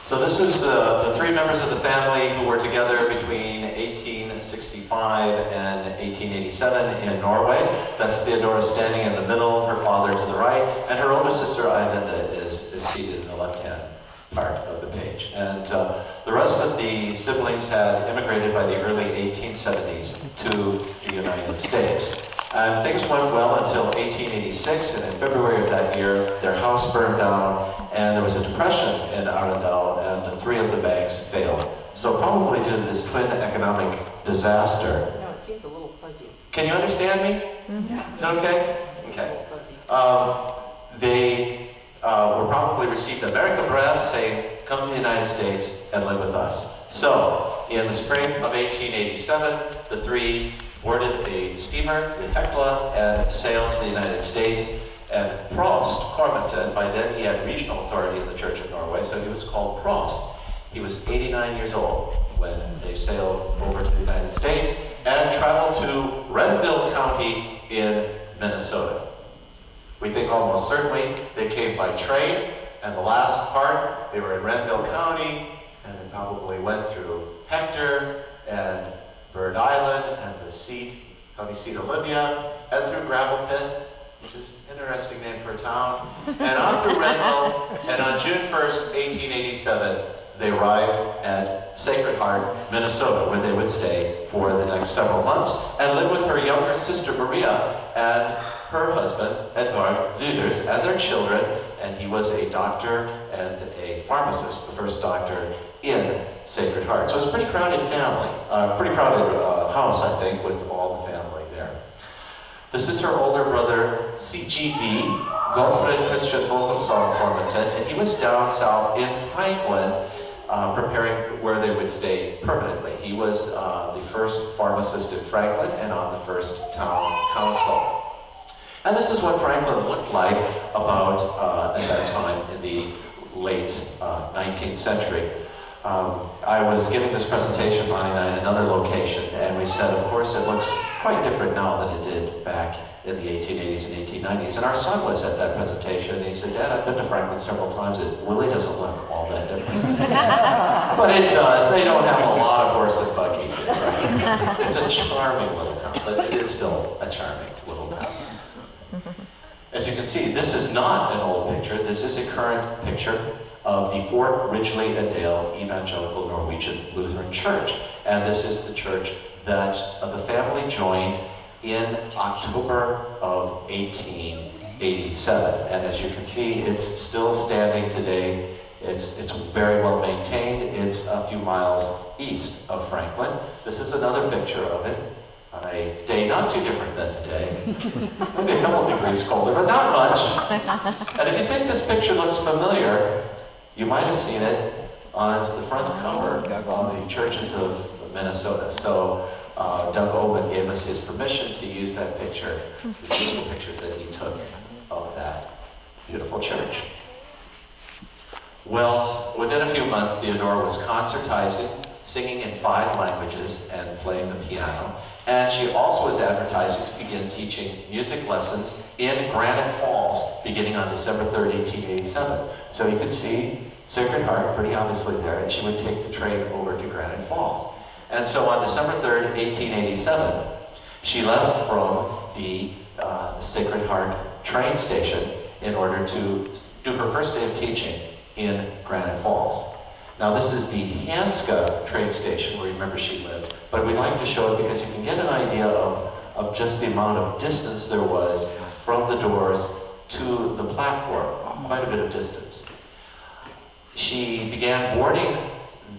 So this is the three members of the family who were together between 1865 and 1887 in Norway. That's Theodora standing in the middle, her father to the right, and her older sister Ivinda is seated in the left-hand part of the page. And the rest of the siblings had immigrated by the early 1870s to the United States. And things went well until 1886, and in February of that year, their house burned down, and there was a depression in Arendal, and 3 of the banks failed. So probably due to this twin economic disaster. No, it seems a little fuzzy. Can you understand me? Mm-hmm. Is that okay? Okay. They were probably received American breath saying, come to the United States and live with us. So, in the spring of 1887, the 3 boarded a steamer, the Hekla, and sailed to the United States. And Prost Cormontan, by then he had regional authority in the Church of Norway, so he was called Prost. He was 89 years old when they sailed over to the United States and traveled to Renville County in Minnesota. We think almost certainly they came by train, and the last part, they were in Renville County, and they probably went through Hector and Bird Island and the county seat of Libya, and through Gravel Pit, which is an interesting name for a town, and on through Renville, and on June 1st, 1887, they arrived at Sacred Heart, Minnesota, where they would stay for the next several months, and live with her younger sister Maria and her husband, Edvard Grieg, and their children, and he was a doctor and a pharmacist, the first doctor in Sacred Heart. So it was a pretty crowded family, pretty crowded house, I think, with all the family there. This is her older brother, CGB, Gottfried Christian Vogelsson Cormontan, and he was down south in Franklin, preparing where they would stay permanently. He was the first pharmacist in Franklin and on the first town council. And this is what Franklin looked like about at that time in the late 19th century. I was giving this presentation, Bonnie and I, in another location, and we said, of course, it looks quite different now than it did back in the 1880s and 1890s. And our son was at that presentation, and he said, Dad, I've been to Franklin several times. It really doesn't look all that different. But it does. They don't have a lot of horse and buggies in Franklin. It's a charming little town, but it is still a charming little town. As you can see, this is not an old picture. This is a current picture of the Fort Ridgely-a-Dale Evangelical Norwegian Lutheran Church. And this is the church that the family joined in October of 1887. And as you can see, it's still standing today. It's very well maintained. It's a few miles east of Franklin. This is another picture of it on a day not too different than today. Maybe a couple degrees colder, but not much. And if you think this picture looks familiar, you might have seen it on the front cover of the Churches of Minnesota. So Doug Owen gave us his permission to use that picture, the beautiful pictures that he took of that beautiful church. Well, within a few months, Theodora was concertizing, singing in 5 languages, and playing the piano. And she also was advertising to begin teaching music lessons in Granite Falls, beginning on December 3rd, 1887. So you can see Sacred Heart pretty obviously there, and she would take the train over to Granite Falls. And so on December 3rd, 1887, she left from the Sacred Heart train station in order to do her first day of teaching in Granite Falls. Now this is the Hanska train station where, remember, she lived, but we like to show it because you can get an idea of just the amount of distance there was from the doors to the platform, quite a bit of distance. She began boarding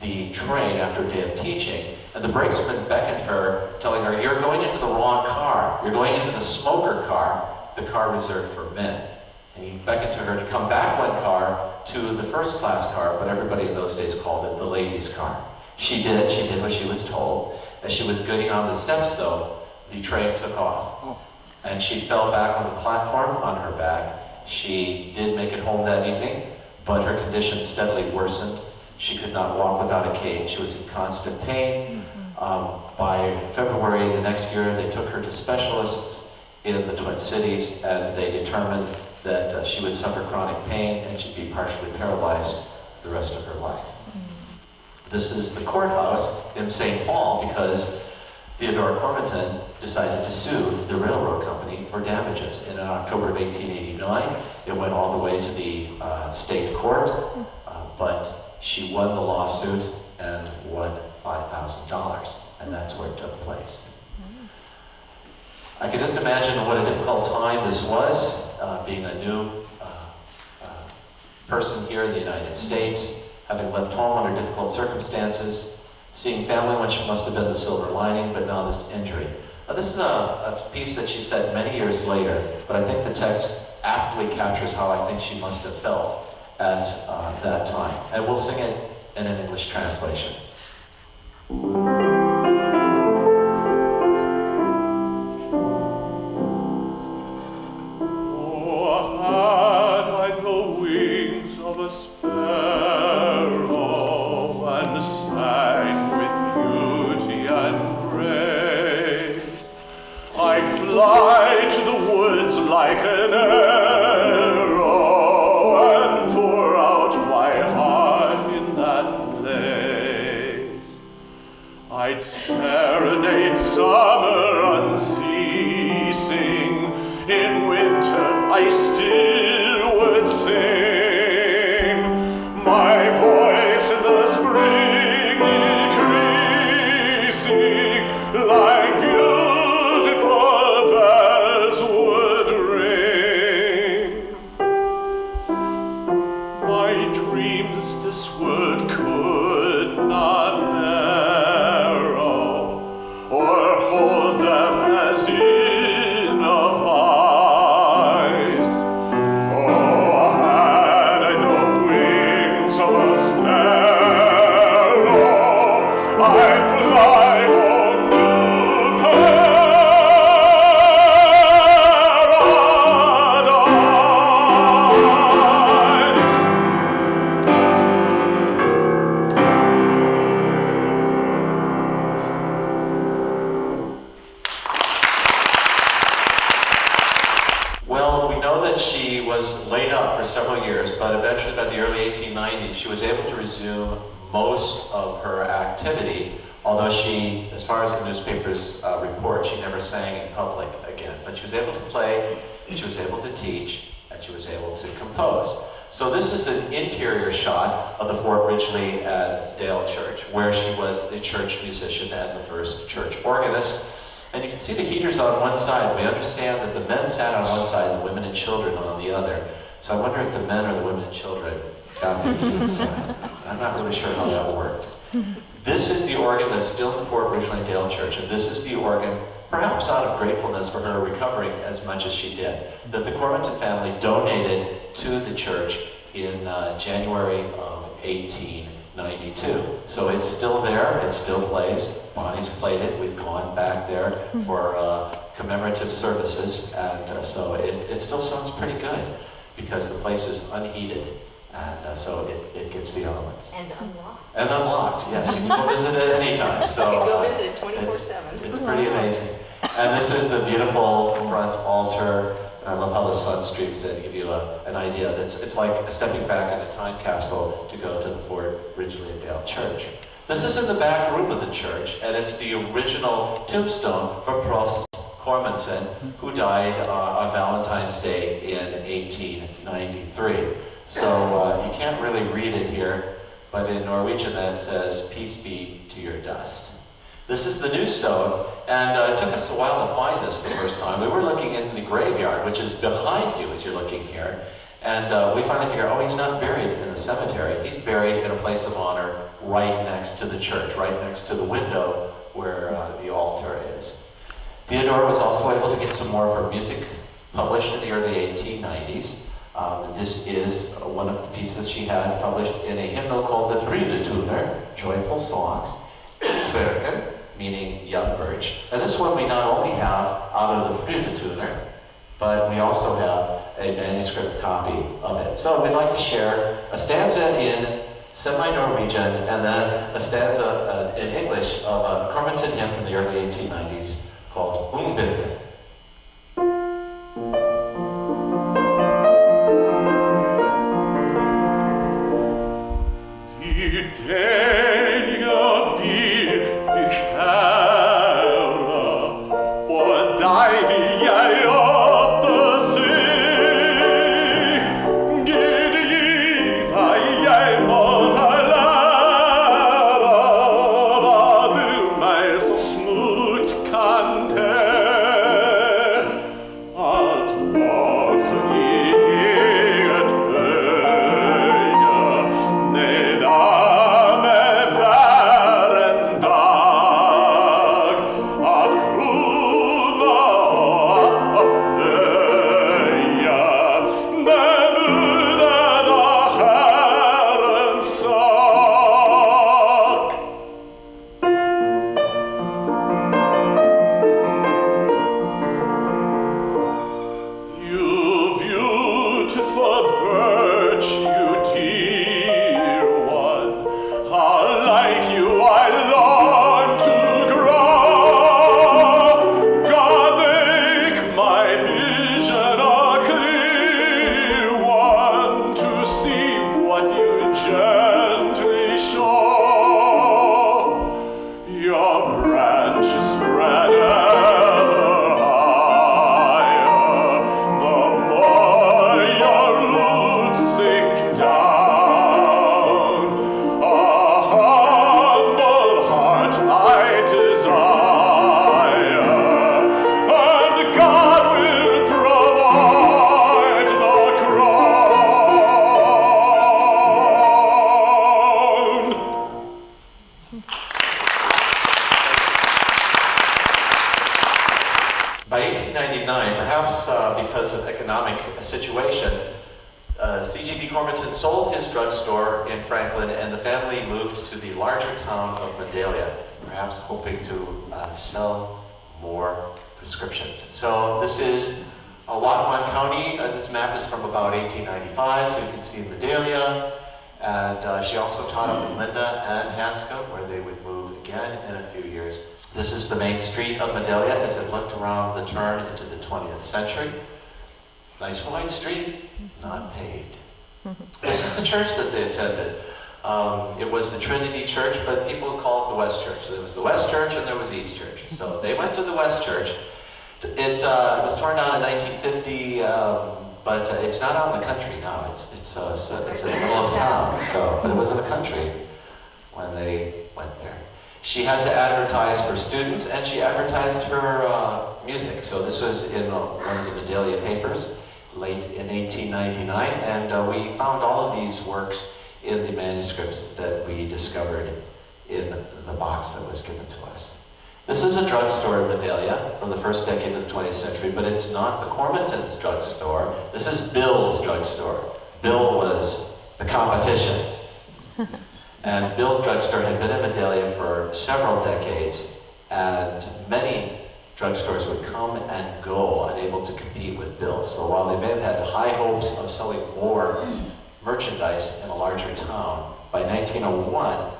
the train after a day of teaching, and the brakesman beckoned her, telling her, you're going into the wrong car. You're going into the smoker car, the car reserved for men. And he beckoned to her to come back 1 car to the first class car, but everybody in those days called it the ladies' car. She did what she was told. As she was getting on the steps, though, the train took off. And she fell back on the platform on her back. She did make it home that evening, but her condition steadily worsened. She could not walk without a cane. She was in constant pain. By February the next year, they took her to specialists in the Twin Cities, and they determined that she would suffer chronic pain and she'd be partially paralyzed the rest of her life. This is the courthouse in St. Paul because Theodora Cormontan decided to sue the railroad company for damages. And in October of 1889, it went all the way to the state court, but she won the lawsuit and won $5,000, and that's where it took place. I can just imagine what a difficult time this was, being a new person here in the United States, having left home under difficult circumstances, seeing family, which must have been the silver lining, but now this injury. This is a piece that she said many years later, but I think the text aptly captures how I think she must have felt at that time. And we'll sing it in an English translation. Fly to the woods like an arrow and pour out my heart in that place. I'd serenade summer unceasing, in winter I still would sing my voice in the spring increasing like she was able to resume most of her activity, although she, as far as the newspapers report, she never sang in public again. But she was able to play, and she was able to teach, and she was able to compose. So this is an interior shot of the Fort Ridgely and Dale Church, where she was the church musician and the first church organist. And you can see the heaters on one side. We understand that the men sat on one side, the women and children on the other. So I wonder if the men or the women and children got the heated side. I'm not really sure how that worked. This is the organ that's still in the Fort Ridgely and Dale Church, and this is the organ, perhaps out of gratefulness for her recovering as much as she did, that the Cormontan family donated to the church in January of 1892. So it's still there, it still plays. Bonnie's played it, we've gone back there for commemorative services, and so it still sounds pretty good because the place is unheated. And so it gets the elements. And unlocked. And unlocked, yes. You can go visit it anytime. So, you can go visit it 24/7. It's pretty amazing. And this is a beautiful front altar. I love how the sun streams in to give you an idea. It's like stepping back in a time capsule to go to the Fort Ridgely and Dale Church. This is in the back room of the church, and it's the original tombstone for Prof. Cormontan, who died on Valentine's Day in 1893. So you can't really read it here, but in Norwegian that says, "Peace be to your dust." This is the new stone, and it took us a while to find this the first time. We were looking in the graveyard, which is behind you as you're looking here, and we finally figured, oh, he's not buried in the cemetery. He's buried in a place of honor right next to the church, right next to the window where the altar is. Theodora was also able to get some more of her music published in the early 1890s. This is one of the pieces she had published in a hymnal called the Frydetuner, Joyful Songs, Bergen, meaning young birch. And this one we not only have out of the Frydetuner, but we also have a manuscript copy of it. So we'd like to share a stanza in semi-Norwegian and then a stanza in English of a Cormontan hymn from the early 1890s called Ungbirken. By 1899, perhaps because of economic situation, C.G.B. Cormontan sold his drugstore in Franklin and the family moved to the larger town of Medalia, perhaps hoping to sell more prescriptions. So this is Lockwood County. This map is from about 1895, so you can see Medalia. And she also taught up in Linda and Hanska, where they would move again in a few years. This is the main street of Medalia as it looked around the turn into the 20th century. Nice wide street, not paved. This is the church that they attended. It was the Trinity Church, but people call it the West Church. So there was the West Church and there was East Church. So they went to the West Church. It was torn down in 1950, but it's not out in the country now. It's in the middle of town. So, but it was in the country when they went there. She had to advertise for students, and she advertised her music. So this was in one of the Medalia papers, late in 1899, and we found all of these works in the manuscripts that we discovered in the box that was given to us. This is a drugstore in Medalia from the first decade of the 20th century, but it's not the Cormontans' drugstore. This is Bill's drugstore. Bill was the competition. And Bill's drugstore had been in Medalia for several decades, and many drugstores would come and go, unable to compete with Bill's. So while they may have had high hopes of selling more merchandise in a larger town, by 1901,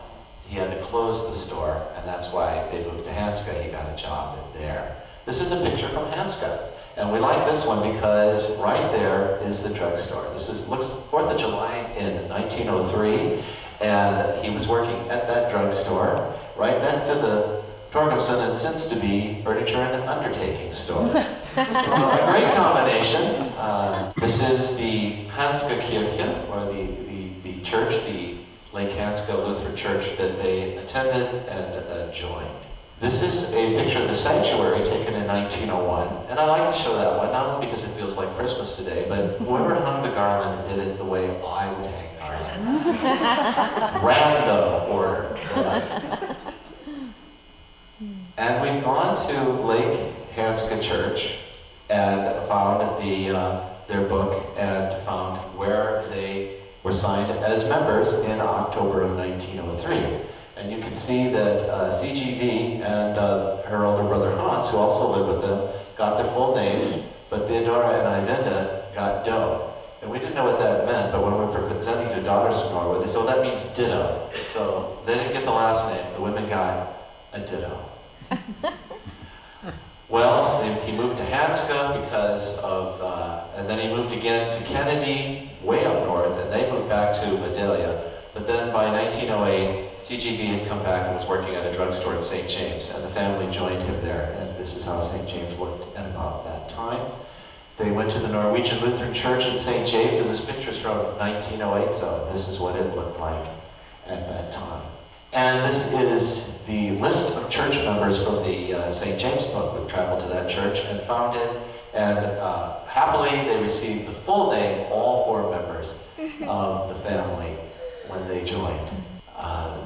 he had to close the store, and that's why they moved to Hanska. He got a job there. This is a picture from Hanska, and we like this one because right there is the drugstore. Looks 4th of July in 1903. And he was working at that drugstore right next to the Torgerson and since-to-be furniture and undertaking store. So a great combination. This is the Hanska Kirche, or the church, the Lake Hanska Lutheran Church that they attended and joined. This is a picture of the sanctuary taken in 1901, and I like to show that one, not only because it feels like Christmas today, but whoever hung the garland did it the way I would hang random order. And we've gone to Lake Hanska Church and found their book and found where they were signed as members in October of 1903. And you can see that C.G.B. and her older brother Hans, who also lived with them, got their full names, but Theodora and Ivinda got Doe. And we didn't know what that meant, but when we were presenting to daughters from Norway, they said, oh, that means ditto. So they didn't get the last name. The women got a ditto. Well, he moved to Hanska because of, and then he moved again to Kennedy, way up north, and they moved back to Medalia But then by 1908, CGV had come back and was working at a drugstore in St. James, and the family joined him there. And this is how St. James looked at about that time. They went to the Norwegian Lutheran Church in St. James, and this picture's from 1908, so this is what it looked like at that time. And this is the list of church members from the St. James book. We've traveled to that church and found it, and happily they received the full name, all 4 members of the family when they joined.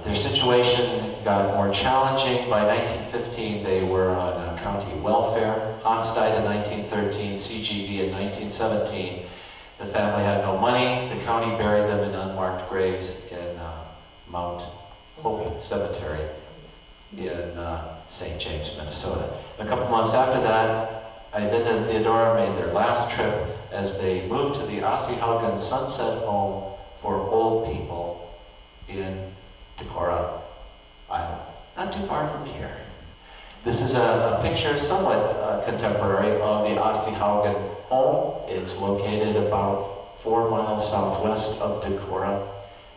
Their situation got more challenging. By 1915, they were on county welfare. Hans died in 1913, CGV in 1917. The family had no money. The county buried them in unmarked graves in Mount Hope Cemetery in St. James, Minnesota. And a couple months after that, Eivind and Theodora made their last trip as they moved to the Asihaugen Sunset Home for old people in Decorah, Iowa, not too far from here. This is a picture, somewhat contemporary, of the Asihaugen home. It's located about 4 miles southwest of Decorah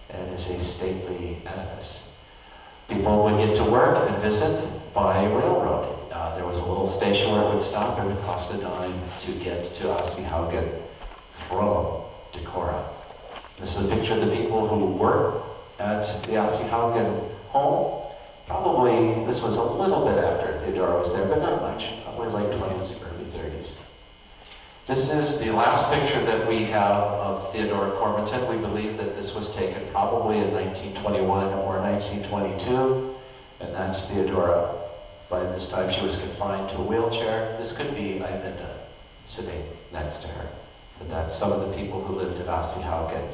and is a stately edifice. People would get to work and visit by railroad. There was a little station where it would stop, and it would cost a dime to get to Asihaugen from Decorah. This is a picture of the people who work at the Asihaugen home. Probably this was a little bit after Theodora was there, but not much. Probably late 20s, early 30s. This is the last picture that we have of Theodora Cormontan. We believe that this was taken probably in 1921 or 1922, and that's Theodora. By this time she was confined to a wheelchair. This could be Eivind sitting next to her. But that's some of the people who lived at Asihaugen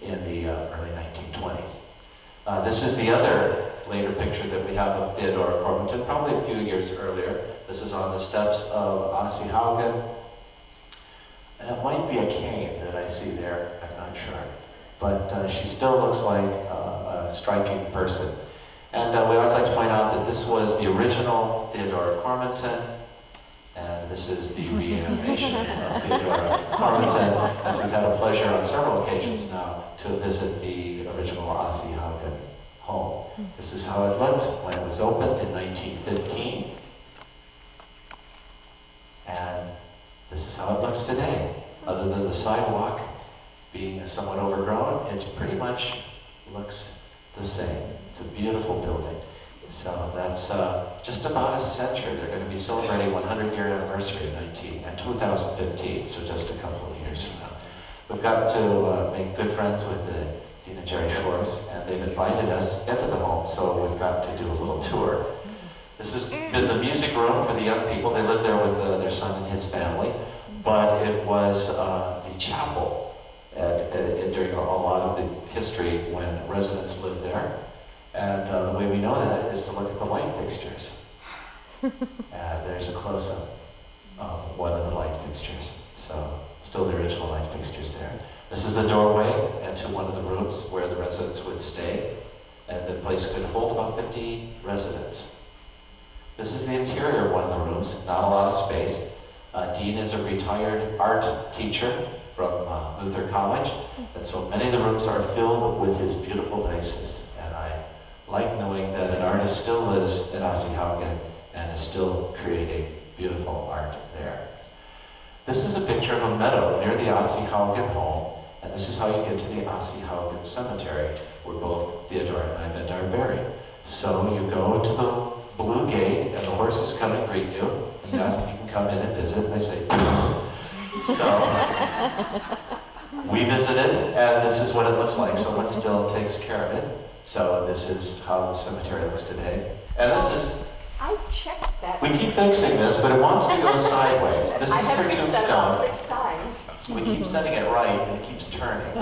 in the early 1920s. This is the other later picture that we have of Theodora Cormontan, probably a few years earlier. This is on the steps of Asihaugen. It might be a cane that I see there, I'm not sure. But she still looks like a striking person. And we always like to point out that this was the original Theodora Cormontan, and this is the reanimation of Theodora Cormontan, as we've had a pleasure on several occasions now to visit the original Asihaugen home. This is how it looked when it was opened in 1915. And this is how it looks today. Other than the sidewalk being somewhat overgrown, it's pretty much looks the same. It's a beautiful building. So that's just about a century. They're going to be celebrating 100-year anniversary in 2015, so just a couple of years from now. We've got to make good friends with the Dean and Jerry Schwartz, and they've invited us into the home, so we've got to do a little tour. This has been the music room for the young people. They live there with their son and his family, but it was the chapel during a lot of the history when residents lived there. And the way we know that is to look at the light fixtures. And there's a close-up of one of the light fixtures. So still the original light fixtures there. This is the doorway into one of the rooms where the residents would stay. And the place could hold about 50 residents. This is the interior of one of the rooms, not a lot of space. Dean is a retired art teacher from Luther College. And so many of the rooms are filled with his beautiful vases. And I like knowing that an artist still lives at Asihaugen and is still creating beautiful art there. This is a picture of a meadow near the Asihaugen home, and this is how you get to the Asihaugen cemetery, where both Theodora and Eivind are buried. So you go to the blue gate, and the horses come and greet you, and you ask if you can come in and visit, and they say, so we visited, and this is what it looks like. Someone still takes care of it. So this is how the cemetery looks today. And this is... I checked that. We keep fixing this, but it wants to go sideways. This is I her have fixed that about tombstone. 6 times. We keep setting it right, and it keeps turning.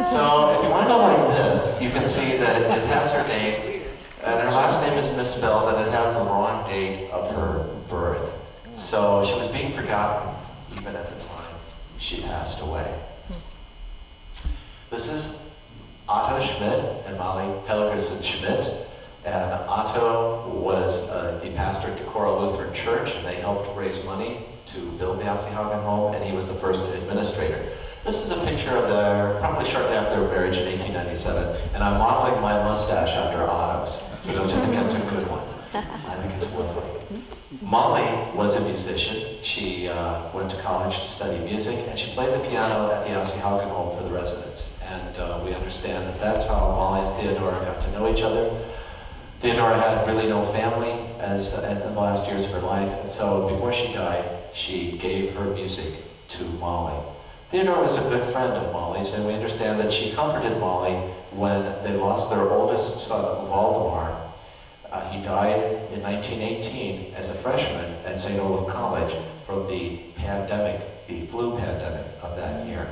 So if you want to go like this, you can see that it has her name, and her last name is misspelled, and it has the wrong date of her birth. So she was being forgotten even at the time she passed away. This is Otto Schmidt and Molly Helgerson Schmidt. And Otto was the pastor at Decorah Lutheran Church, and they helped raise money to build the Asihaugen home, and he was the first administrator. This is a picture of their, probably shortly after their marriage in 1897, and I'm modeling my mustache after Otto's. So don't you think that's a good one? I think it's lovely. Molly was a musician. She went to college to study music, and she played the piano at the Haugen home for the residents. And we understand that that's how Molly and Theodora got to know each other. Theodora had really no family in the last years of her life, and so before she died, she gave her music to Molly. Theodora was a good friend of Molly's, and we understand that she comforted Molly when they lost their oldest son, Valdemar. He died in 1918 as a freshman at St. Olaf College from the pandemic, the flu pandemic of that year.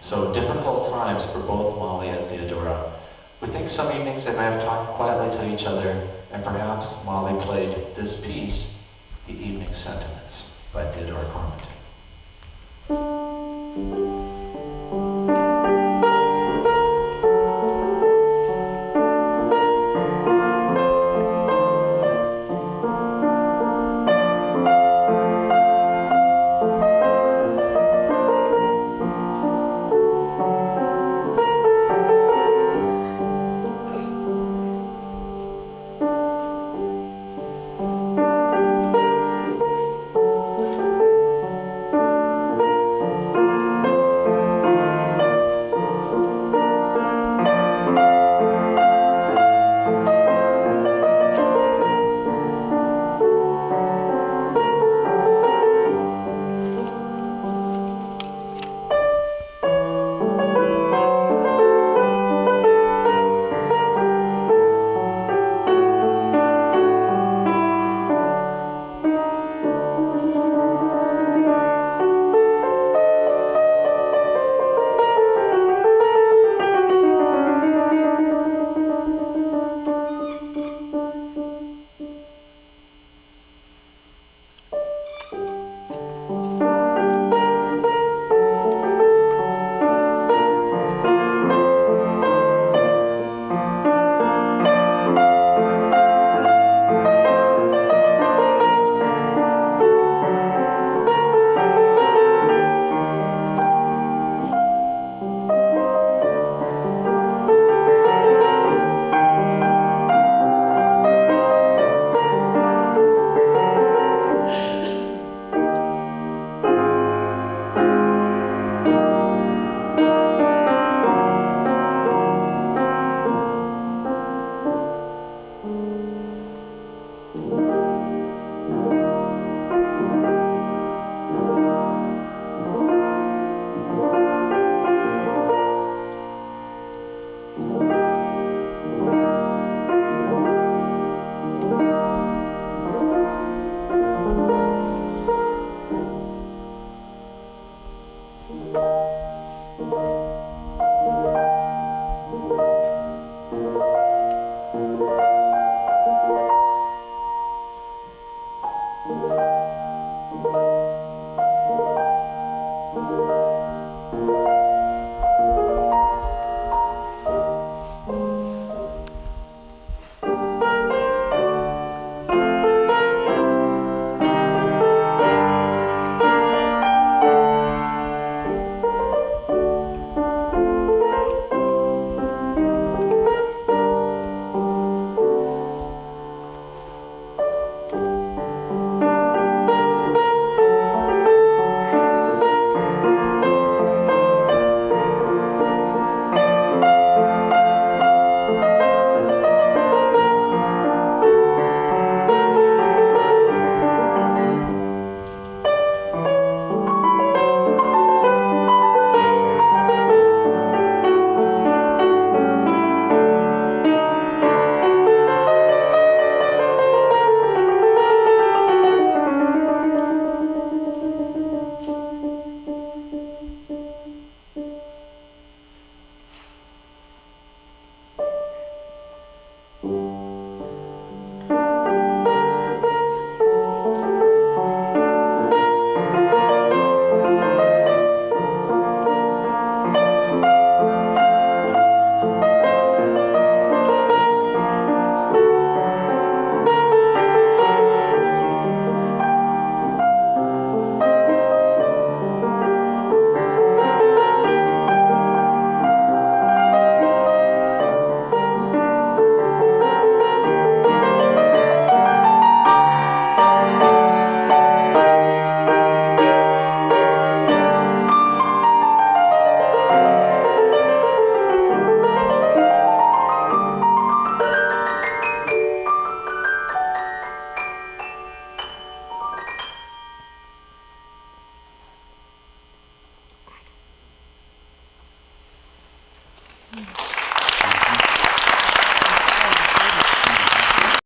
So difficult times for both Molly and Theodora. We think some evenings they may have talked quietly to each other, and perhaps Molly played this piece, The Evening Sentiments, by Theodora Cormontan.